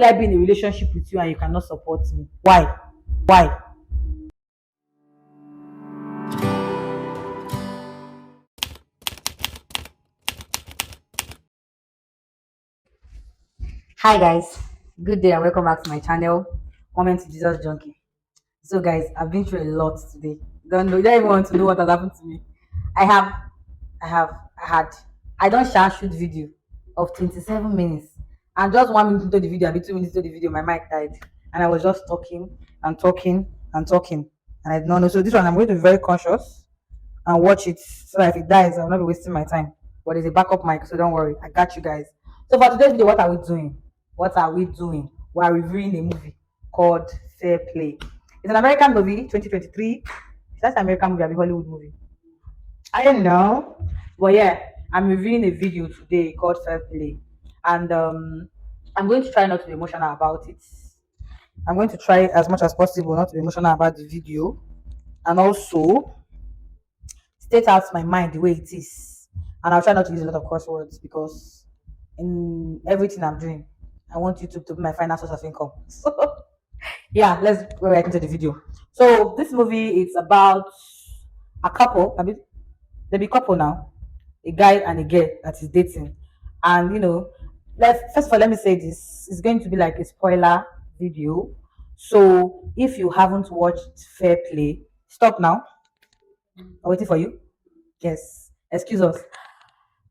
will I be in a relationship with you and you cannot support me? Why? Why? Hi guys, good day and welcome back to my channel, Moment to Jesus Junkie. So guys, I've been through a lot today. Don't know, you don't even want to know what has happened to me. I have, I had, I don't share shoot video of 27 minutes, and just 1 minute into the video, I'll be 2 minutes into the video, my mic died, and I was just talking and talking and talking, and I did not know. So this one, I'm going to be very conscious and watch it so that if it dies, I'll not be wasting my time. But there's a backup mic, so don't worry, I got you guys. So for today's video, what are we doing? What are we doing? We are reviewing a movie called Fair Play. It's an American movie, 2023. That's an American movie, a Hollywood movie. I don't know. But yeah, I'm reviewing a video today called Fair Play. And I'm going to try not to be emotional about it. I'm going to try as much as possible not to be emotional about the video. And also state out my mind the way it is. And I'll try not to use a lot of crosswords words because in everything I'm doing, I want YouTube to be my final source of income. So yeah, let's go right into the video. So this movie is about a couple. I mean, they be couple now, a guy and a girl that is dating, and let's first of all let me say this. It's going to be like a spoiler video. So if you haven't watched Fair Play, stop now. I'm waiting for you. Yes, excuse us.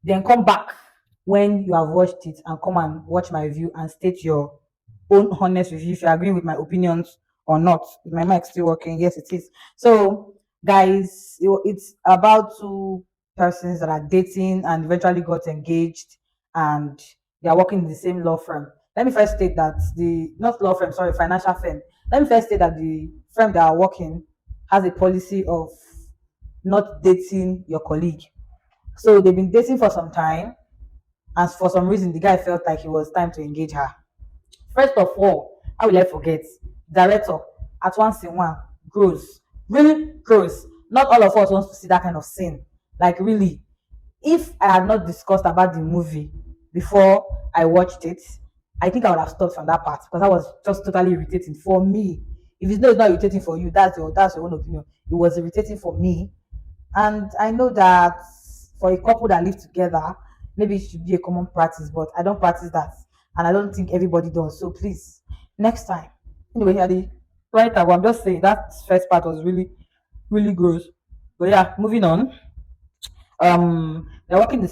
Then come back when you have watched it and come and watch my review and state your own honest review if you agree with my opinions or not. Is my mic still working? Yes, it is. So, guys, it's about two persons that are dating and eventually got engaged and they are working in the same law firm. Let me first state that the not law firm, sorry, financial firm. Let me first state that the firm that are working has a policy of not dating your colleague. So they've been dating for some time, and for some reason, the guy felt like it was time to engage her. First of all, how will I forget? Director at once in one grows, really grows. Not all of us wants to see that kind of scene. Like really, if I had not discussed about the movie before I watched it, I think I would have stopped from that part because that was just totally irritating for me. If it's not irritating for you, that's your own opinion. It was irritating for me, and I know that for a couple that live together, maybe it should be a common practice, but I don't practice that. And I don't think everybody does. So please, next time. Anyway, here the right now, I'm just saying that first part was really, really gross. But yeah, moving on. They're working in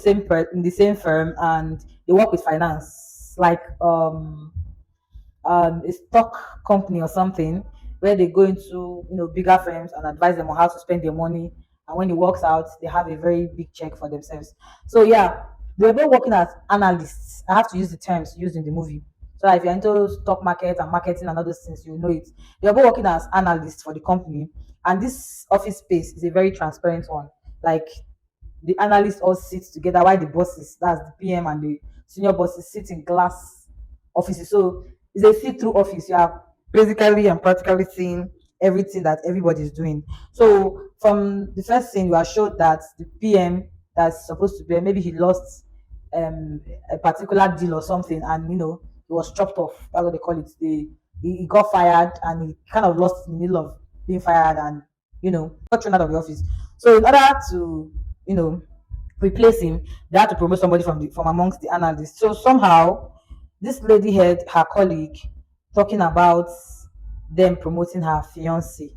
the same firm and they work with finance, like a stock company or something where they go into bigger firms and advise them on how to spend their money, and when it works out they have a very big check for themselves. So yeah, they're both working as analysts. I have to use the terms used in the movie, so if you're into stock market and marketing and other things, you know it. They're both working as analysts for the company, and this office space is a very transparent one. Like the analysts all sit together while the bosses, that's the PM and the senior bosses, sit in glass offices. So it's a see-through office. You are basically and practically seeing everything that everybody is doing. So from the first scene, you are showed that the PM that's supposed to be, maybe he lost a particular deal or something, and he was chopped off. That's what they call it. He got fired and he kind of lost in the middle of being fired and got thrown out of the office. So in order to you know replace him, they had to promote somebody from amongst the analysts. So somehow this lady heard her colleague talking about them promoting her fiance.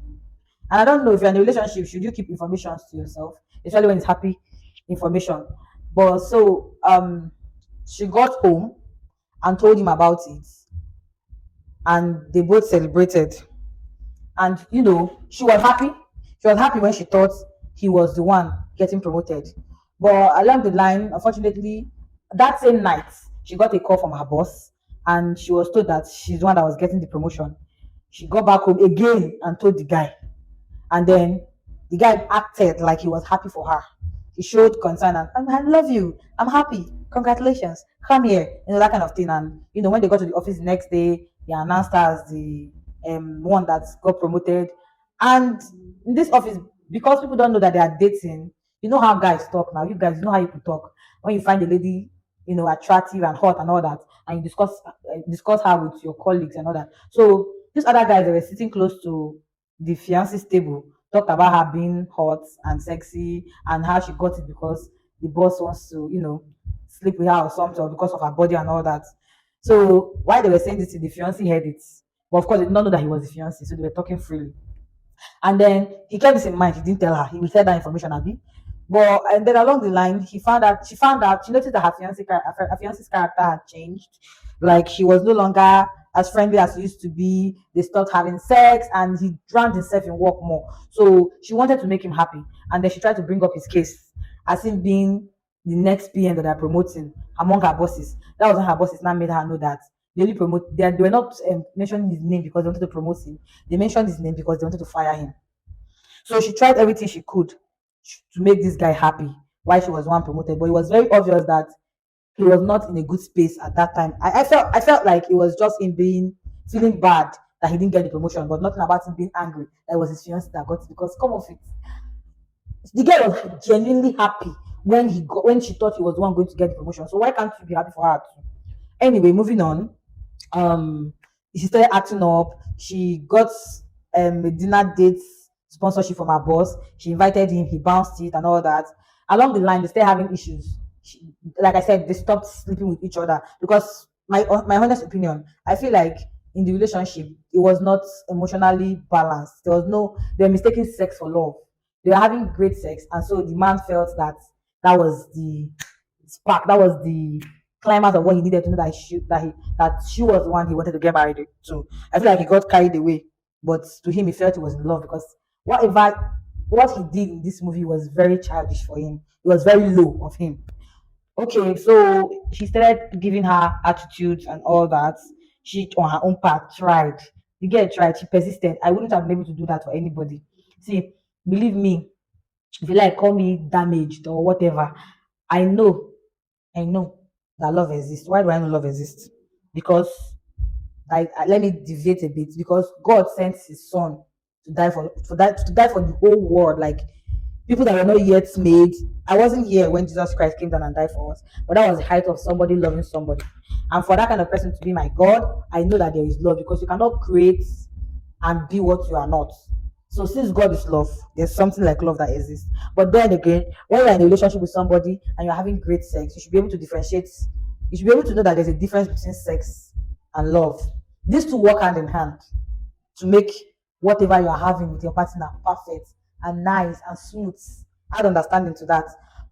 And I don't know, if you're in a relationship, should you keep information to yourself, especially when it's happy information? But so she got home and told him about it, and they both celebrated. And she was happy. She was happy when she thought he was the one getting promoted. But along the line, unfortunately, that same night she got a call from her boss and she was told that she's the one that was getting the promotion. She got back home again and told the guy, and then the guy acted like he was happy for her. He showed concern and I love you, I'm happy, congratulations, come here, that kind of thing. And when they got to the office the next day, they announced her as the one that got promoted. And in this office, because people don't know that they are dating, you know how guys talk now. You guys, you know how you can talk when you find a lady, attractive and hot and all that. and you discuss her with your colleagues and all that. So these other guys that were sitting close to the fiance's table talked about her being hot and sexy and how she got it because the boss wants to, sleep with her or something, or because of her body and all that. So while they were saying this, the fiance heard it. But of course, they did not know that he was the fiance, so they were talking freely. And then he kept this in mind. He didn't tell her. He will tell that information, Abby. But and then along the line, she noticed that her fiance's character had changed. Like he was no longer as friendly as he used to be. They stopped having sex, and he drowned himself in work more. So she wanted to make him happy, and then she tried to bring up his case as him being the next PM that they're promoting among her bosses. That was when her bosses now made her know that they were not mentioning his name because they wanted to promote him. They mentioned his name because they wanted to fire him. So she tried everything she could to make this guy happy while she was one promoted. But it was very obvious that he was not in a good space at that time. I felt like it was just him being feeling bad that he didn't get the promotion, but nothing about him being angry that it was his fiance that got it. Because come off it, the girl was genuinely happy when she thought he was the one going to get the promotion. So why can't you be happy for her too? Anyway, moving on. um she started acting up. She got a dinner date sponsorship from her boss. She invited him, he bounced it and all that. Along the line they started having issues. Like I said, they stopped sleeping with each other because my honest opinion, I feel like in the relationship it was not emotionally balanced. They were mistaking sex for love. They were having great sex, and so the man felt that that was the spark, that was the climax of what he needed to know that she was the one he wanted to get married to. I feel like he got carried away, but to him he felt he was in love because whatever what he did in this movie was very childish for him. It was very low of him. Okay, so she started giving her attitudes and all that. She, on her own part, tried. The girl tried. She persisted. I wouldn't have been able to do that for anybody. See, believe me, if you like, call me damaged or whatever. I know, I know that love exists. Why do I know love exists? Because let me deviate a bit. Because God sent His Son to die for the whole world. Like people that were not yet made. I wasn't here when Jesus Christ came down and died for us, but that was the height of somebody loving somebody. And for that kind of person to be my God, I know that there is love because you cannot create and be what you are not. So since God is love, there's something like love that exists. But then again, when you're in a relationship with somebody and you're having great sex, you should be able to differentiate. You should be able to know that there's a difference between sex and love. These two work hand in hand to make whatever you are having with your partner perfect and nice and smooth. Add understanding to that.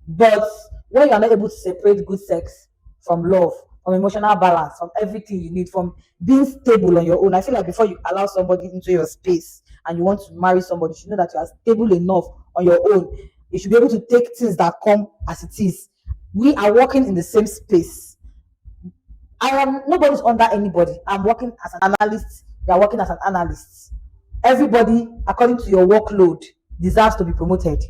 But when you are not able to separate good sex from love, from emotional balance, from everything you need, from being stable on your own, I feel like before you allow somebody into your space and you want to marry somebody, you should know that you are stable enough on your own. You should be able to take things that come as it is. We are working in the same space. I am nobody's under anybody. I'm working as an analyst. You are working as an analyst. Everybody, according to your workload, deserves to be promoted.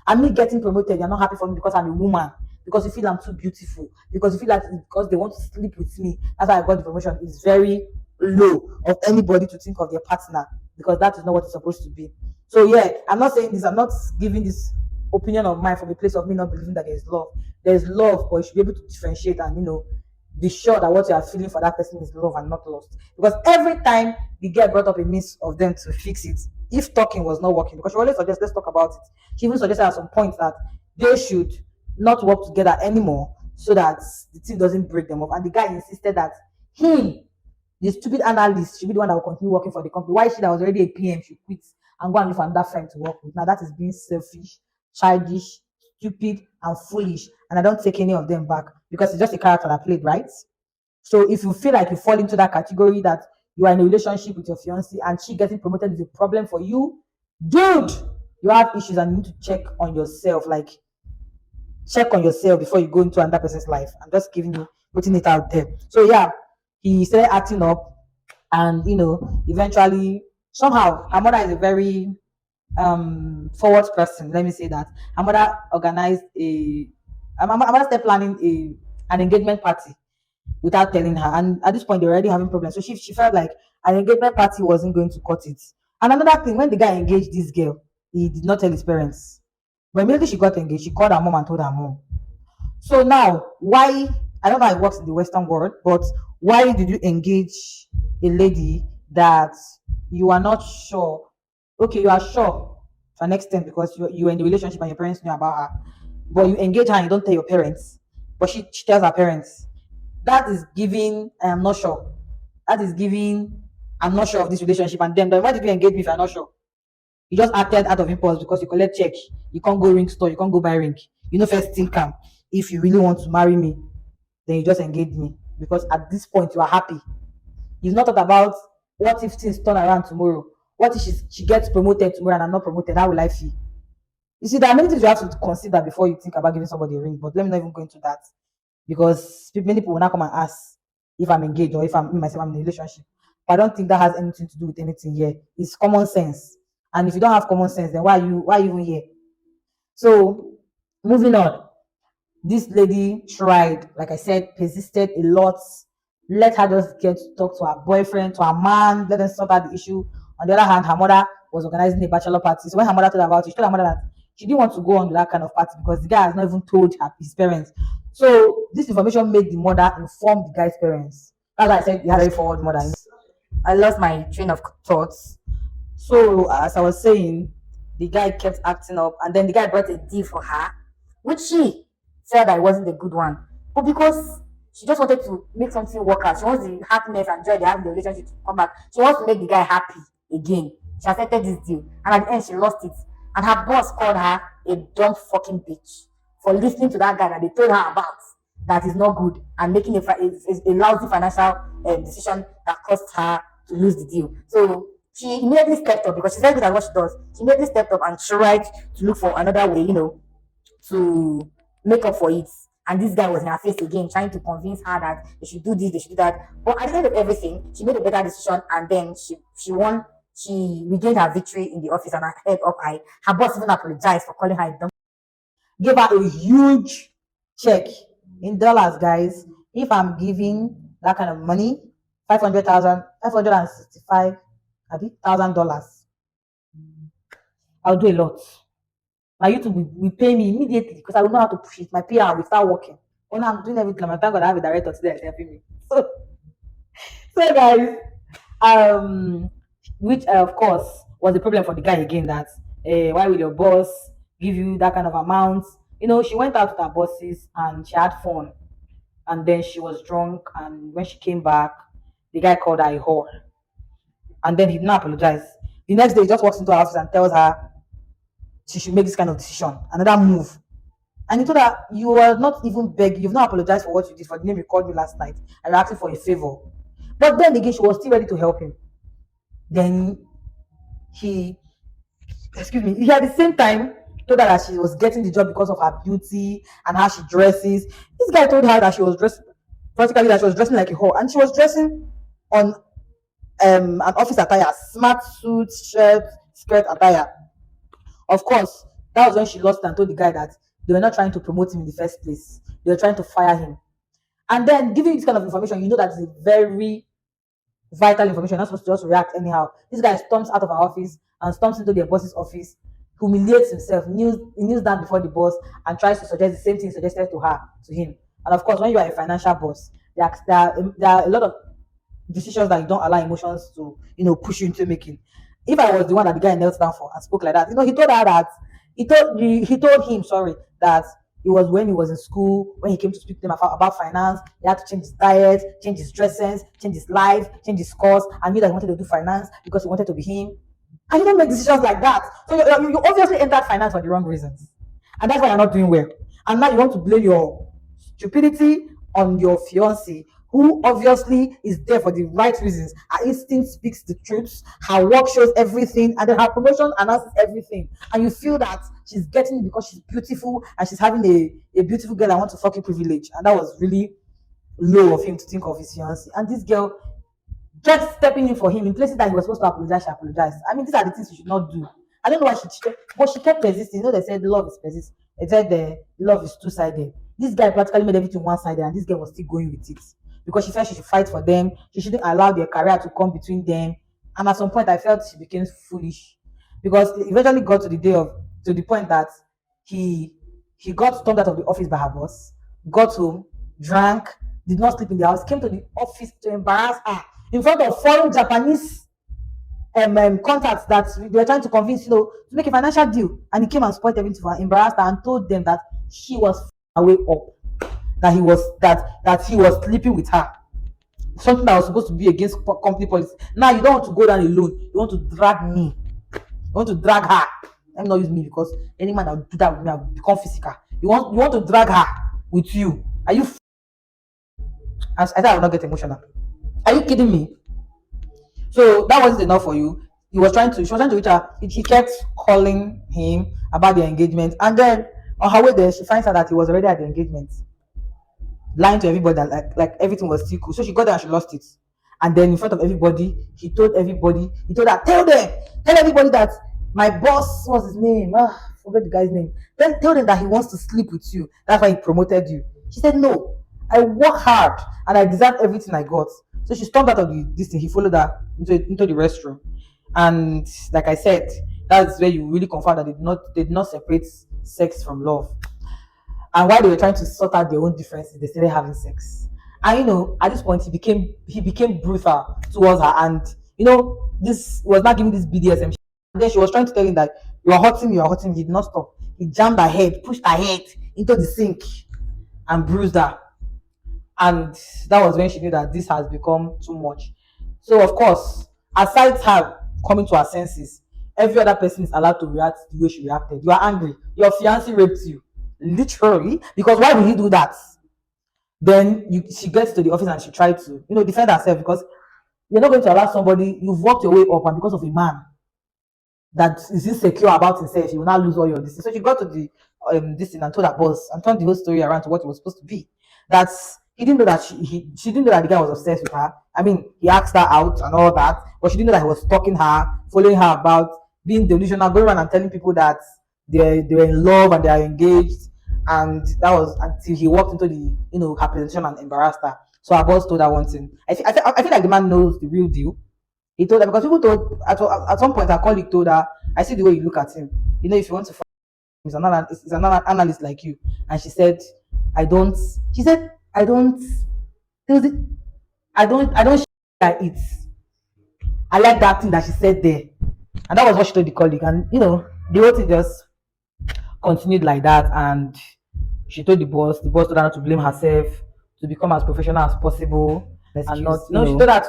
And me getting promoted, you're not happy for me because I'm a woman, because you feel I'm too beautiful, because you feel like because they want to sleep with me. That's why I got the promotion. It's very low of anybody to think of their partner because that is not what it's supposed to be. So yeah, I'm not saying this. I'm not giving this opinion of mine from a place of me not believing that there's love. There's love, but you should be able to differentiate and be sure that what you are feeling for that person is love and not lust. Because every time the girl brought up a means of them to fix it, if talking was not working, because she always suggests let's talk about it. She even suggested at some point that they should not work together anymore so that the thing doesn't break them up. And the guy insisted that he, the stupid analyst, should be the one that will continue working for the company. Why she that was already a PM should quit and go and look for another friend to work with? Now that is being selfish, childish, stupid, and foolish. And I don't take any of them back because it's just a character that played, right? So if you feel like you fall into that category that you are in a relationship with your fiance and she getting promoted is a problem for you, dude, you have issues and you need to check on yourself. Like check on yourself before you go into another person's life. I'm just giving you putting it out there. So yeah, he started acting up, and eventually somehow her mother is a very forward person. Let me say that her mother organized her mother started planning an engagement party without telling her. And at this point, they were already having problems. So she felt like an engagement party wasn't going to cut it. And another thing, when the guy engaged this girl, he did not tell his parents. But immediately she got engaged, she called her mom and told her mom. So now, why I don't know how it works in the Western world, but why did you engage a lady that you are not sure? Okay, you are sure to an extent because you were in the relationship and your parents knew about her, but you engage her and you don't tell your parents, but she tells her parents. That is giving, I am not sure. That is giving, I'm not sure of this relationship. And then why did you engage me if you're not sure? You just acted out of impulse because you collect check. You can't go ring store, you can't go buy ring. You know, first think if you really want to marry me, then you just engage me. Because at this point you are happy. You've not thought about what if things turn around tomorrow? What if she gets promoted tomorrow and I'm not promoted? How will I feel? You see, there are many things you have to consider before you think about giving somebody a ring. But let me not even go into that because many people will not come and ask if I'm engaged or if I'm me myself I'm in a relationship. But I don't think that has anything to do with anything here. It's common sense. And if you don't have common sense, then why are you even here? So moving on. This lady tried, like I said, persisted a lot. Let her just get to talk to her boyfriend, to her man, let them sort out the issue. On the other hand, her mother was organizing a bachelor party. So when her mother told her about it, she told her mother that she didn't want to go on to that kind of party because the guy has not even told his parents. So this information made the mother inform the guy's parents. That's why I said he had a very forward mother. I lost my train of thoughts. So as I was saying, the guy kept acting up, and then the guy brought a deal for her, which she said that it wasn't a good one. But because she just wanted to make something work out, she wants the happiness and joy they have in the relationship to come back. She wants to make the guy happy again. She accepted this deal, and at the end, she lost it. And her boss called her a dumb fucking bitch for listening to that guy that they told her about that is not good and making a lousy financial decision that cost her to lose the deal. So she immediately stepped up because she's very good at what she does. She immediately stepped up and tried to look for another way, to make up for it. And this guy was in her face again, trying to convince her that they should do this, they should do that. But at the end of everything, she made a better decision, and then she won. She regained her victory in the office and her head up high. Her boss even apologized for calling her a dumb. Gave her a huge check in dollars, guys. If I'm giving that kind of money, 500,000, $565,000, I'll do a lot. My YouTube will pay me immediately because I will know how to push it. My PR will start working. Oh, now I'm doing everything. I'm thank God I have a director today that's helping me. So guys, which of course was the problem for the guy again. That why will your boss give you that kind of amount? She went out with her bosses and she had fun, and then she was drunk. And when she came back, the guy called her a whore, and then he did not apologize. The next day, he just walks into her office and tells her she should make this kind of decision, another move. And he told her, you are not even begging, you've not apologized for what you did, for the name you called me last night, and you're asking for a favor. But then again, she was still ready to help him. Then he, excuse me, he at the same time told her that she was getting the job because of her beauty and how she dresses. This guy told her that she was dressed, practically that she was dressing like a whore, and she was dressing on an office attire, smart suit, shirt, skirt attire. Of course, that was when she lost and told the guy that they were not trying to promote him in the first place. They were trying to fire him. And then giving this kind of information, you know that is a very vital information. You're not supposed to just react anyhow. This guy storms out of our office and storms into their boss's office, humiliates himself, kneels down before the boss and tries to suggest the same thing suggested to him. And of course, when you are a financial boss, there are a lot of decisions that you don't allow emotions to push you into making. If I was the one that the guy knelt down for and spoke like that, he told her that he told him, sorry, that it was when he was in school, when he came to speak to them about finance, he had to change his diet, change his dressings, change his life, change his course, and knew that he wanted to do finance because he wanted to be him. And you don't make decisions like that. So you obviously entered finance for the wrong reasons. And that's why you're not doing well. And now you want to blame your stupidity on your fiance, who obviously is there for the right reasons. Her instinct speaks the truth. Her work shows everything, and then her promotion announces everything. And you feel that she's getting it because she's beautiful and she's having a beautiful girl. I want to fucking privilege, and that was really low of him to think of his fiance. And this girl kept stepping in for him in places that he was supposed to apologize. She apologized. I mean, these are the things you should not do. I don't know why but she kept persisting. They said love is persist. They said the love is two-sided. This guy practically made everything one-sided, and this girl was still going with it because she felt she should fight for them. She shouldn't allow their career to come between them. And at some point, I felt she became foolish because it eventually got to the point that he he got stormed out of the office by her boss, got home, drank, did not sleep in the house, came to the office to embarrass her in front of foreign Japanese contacts that they were trying to convince, to make a financial deal. And he came and spoiled everything for her, embarrassed her, and told them that she was way up, that he was sleeping with her. Something that was supposed to be against company policy. Now you don't want to go down alone. You want to drag me. You want to drag her. Let me not use me, because any man that will do that with me will become physical. You want to drag her with you. Are you? I thought I would not get emotional. Are you kidding me? So that wasn't enough for you. She was trying to reach her. He kept calling him about the engagement, and then on her way there, she finds out that he was already at the engagement, lying to everybody that like everything was still cool. So she got there and she lost it. And then in front of everybody, he told her, tell everybody that my boss, what's his name? Forget the guy's name. Then tell them that he wants to sleep with you. That's why he promoted you. She said, no, I work hard and I deserve everything I got. So she stormed out of this thing. He followed her into the restroom. And like I said, that's where you really confirm that they did not separate sex from love. And while they were trying to sort out their own differences, they started having sex. And at this point, he became brutal towards her, and this was not giving this BDSM. And then she was trying to tell him that you are hurting me, you are hurting me. He did not stop. He jammed her head, pushed her head into the sink, and bruised her. And that was when she knew that this has become too much. So of course, aside her coming to her senses, every other person is allowed to react the way she reacted. You are angry. Your fiance raped you, literally. Because why would he do that? Then she gets to the office and she tried to, defend herself, because you're not going to allow somebody, you've worked your way up, and because of a man that is insecure about himself, you will not lose all your this. So she got to the this thing and told her boss and turned the whole story around to what it was supposed to be. That he didn't know that she didn't know that the guy was obsessed with her. I mean, he asked her out and all that, but she didn't know that he was stalking her, following her about, being delusional, going around and telling people that they were in love and they are engaged. And that was until he walked into the her presentation and embarrassed her. So her boss told her one thing. I feel like the man knows the real deal. He told her, because people told at some point her colleague told her, I see the way you look at him. If you want to find him, he's an analyst like you. And she said, I don't. She said, I don't. There was it. I don't. I eat. I like that thing that she said there, and that was what she told the colleague. And the whole thing just continued like that. And she told the boss. The boss told her not to blame herself, to become as professional as possible, and not. No, she told her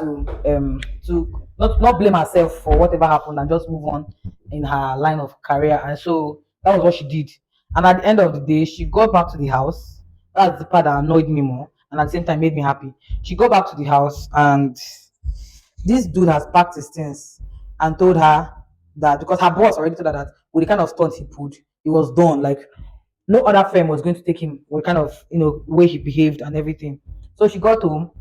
to not blame herself for whatever happened and just move on in her line of career. And so that was what she did. And at the end of the day, she got back to the house. That's the part that annoyed me more, and at the same time made me happy. She got back to the house, and this dude has packed his things and told her that, because her boss already told her that with the kind of stunts he pulled, he was done. Like no other firm was going to take him with kind of way he behaved and everything. So she got home.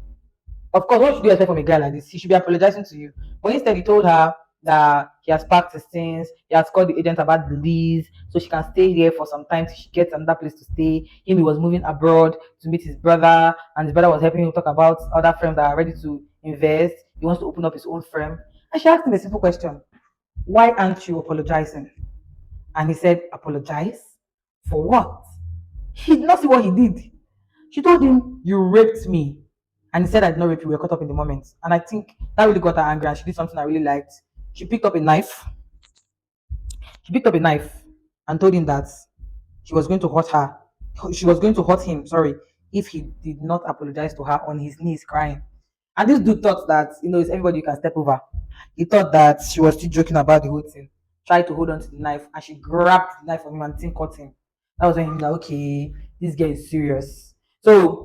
Of course, what should you expect from a guy like this? He should be apologizing to you. But instead, he told her that he has packed his things. He has called the agent about the lease, so she can stay here for some time till she gets another place to stay. He was moving abroad to meet his brother, and his brother was helping him talk about other firms that are ready to invest. He wants to open up his own firm. And she asked him a simple question: why aren't you apologizing? And he said, apologize? For what? He did not see what he did. She told him, you raped me. And he said, I did not rape you, we were caught up in the moment. And I think that really got her angry, and she did something I really liked. She picked up a knife. She picked up a knife and told him that she was going to hurt her. She was going to hurt him, sorry, if he did not apologize to her on his knees crying. And this dude thought that, it's everybody you can step over. He thought that she was still joking about the whole thing. Tried to hold on to the knife, and she grabbed the knife from him and thing cut him. That was when he was like, okay, this guy is serious. So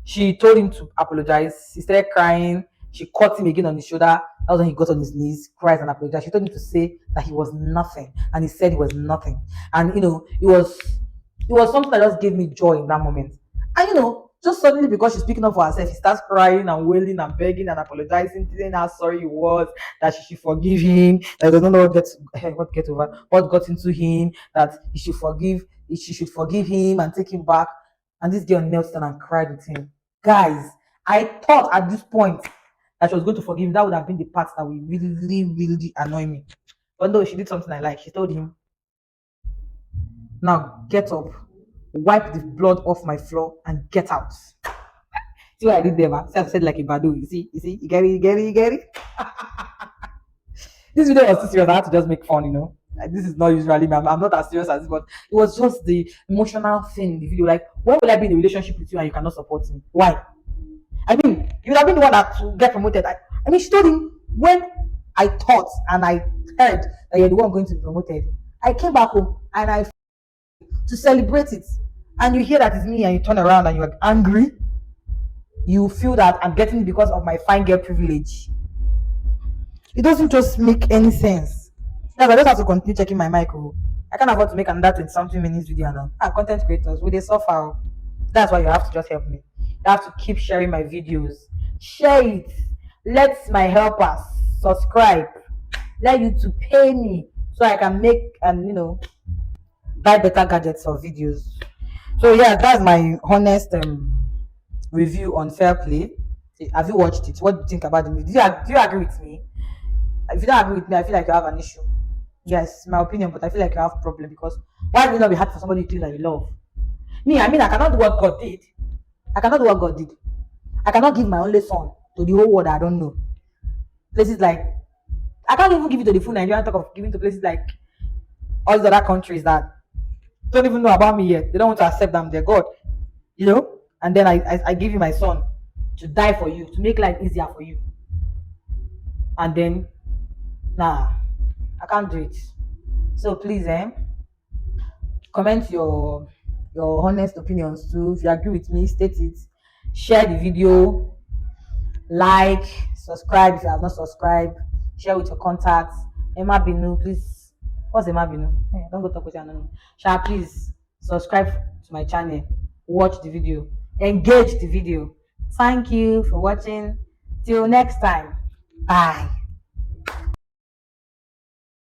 she told him to apologize. He started crying. She caught him again on his shoulder. That was when he got on his knees, cried and apologized. She told him to say that he was nothing, and he said he was nothing. And it was something that just gave me joy in that moment. And just suddenly, because she's speaking up for herself, he starts crying and wailing and begging and apologizing, telling how sorry he was, that she should forgive him, that he doesn't know what got into him, that she should forgive him and take him back. And this girl knelt down and cried with him. Guys, I thought at this point that she was going to forgive him. That would have been the part that would really, really annoy me. But no, she did something I like. She told him, now get up, wipe the blood off my floor, and get out. See what I did there, man? See, I've said like a badu. You see, you get it. This video was too serious. I had to just make fun, you know. Like, this is not usually me. I'm not as serious as this, but it was just the emotional thing in the video. Like, when will I be in a relationship with you and you cannot support me? Why? I mean, you would have been the one that to get promoted. I mean, she told him when I thought and I heard that you're the one going to be promoted. I came back home and I to celebrate it. And you hear that it's me and you turn around and you're angry. You feel that I'm getting it because of my fine girl privilege. It doesn't just make any sense. Yes, I just have to continue checking my mic. Oh. I can't afford to make another 20 something minutes video now. Content creators, will they suffer? Oh. That's why you have to just help me. You have to keep sharing my videos. Share it. Let my helpers subscribe. Let YouTube pay me so I can make and buy better gadgets or videos. So yeah, that's my honest review on Fair Play. Have you watched it? What do you think about the movie? Do you agree with me? If you don't agree with me, I feel like you have an issue. Yes, my opinion, but I feel like you have a problem because why would it not be hard for somebody to do that you love? Me, I mean, I cannot do what God did. I cannot do what God did. I cannot give my only son to the whole world I don't know. Places like I can't even give it to the full Nigerian talk of giving to places like all the other countries that don't even know about me yet. They don't want to accept them. They're God, And then I give you my son to die for you, to make life easier for you. And then, nah, I can't do it. So please, comment your honest opinions too. If you agree with me, state it. Share the video, like, subscribe if you have not subscribed, share with your contacts. Emma Binu, please. What's Emma Binu? Hey, don't go talk with you. Shall please subscribe to my channel, watch the video, engage the video. Thank you for watching. Till next time. Bye.